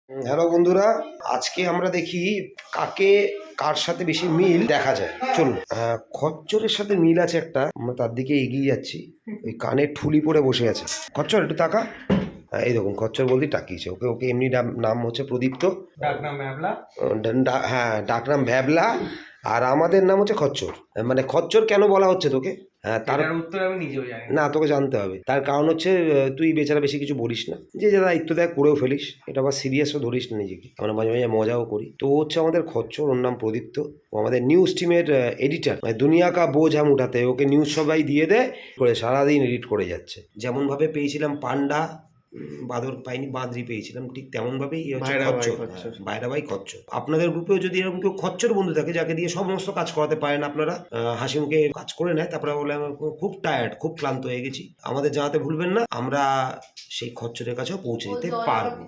Hello বন্ধুরা, আজকে আমরা দেখি কাকে কার সাথে বেশি মিল দেখা যায়। চলুন, খচ্চরের সাথে মিল আছে একটা, আমরা তার দিকে এগিয়ে যাচ্ছি। ওই কানে ঠুলি পরে বসে আছে। খচ্চর একটু তাকা। এই দেখুন, খচ্চর বলতেই তাকিয়েছে। ওকে ওকে এমনি নাম হচ্ছে প্রদীপ্ত, ডাকনাম ভ্যাবলা। হ্যাঁ, ডাকনাম ভ্যাবলা। আর আমাদের নাম হচ্ছে খচ্চর। মানে খচ্চর কেন বলা হচ্ছে তোকে? হ্যাঁ, তার উত্তর আমি নিজেও জানি না, তোকে জানতে হবে। তার কারণ হচ্ছে তুই বেচারা বেশি কিছু বলিস না, যে যা দায়িত্ব দেয় করেও ফেলিস। এটা আবার সিরিয়াসও ধরিস না নিজেকে, আমরা মাঝে মাঝে মজাও করি। তো ও হচ্ছে আমাদের খচ্চর, ওর নাম প্রদীপ্ত। ও আমাদের নিউজ টিমের এডিটার, মানে দুনিয়া কা বোঝ হাম উঠাতে। ওকে নিউজ সবাই দিয়ে দেয়, করে সারাদিন এডিট করে যাচ্ছে। যেমনভাবে পেয়েছিলাম পান্ডা, বাঁদর পাইনি, বাঁদরি পেয়েছিলাম, ঠিক তেমনভাবেই হচ্ছে খচ্চর, বাইরাবাই খচ্চর। আপনাদের গ্রুপেও যদি এরকম কেউ খচ্চর বন্ধু থাকে, যাকে দিয়ে সমস্ত কাজ করাতে পারেন আপনারা, হাসি মুখে কাজ করে নেয়, তারপরে বলে আমি খুব টায়ার্ড, খুব ক্লান্ত হয়ে গেছি, আমাদের জানাতে ভুলবেন না। আমরা সেই খচ্চরের কাছেও পৌঁছে যেতে পারবো।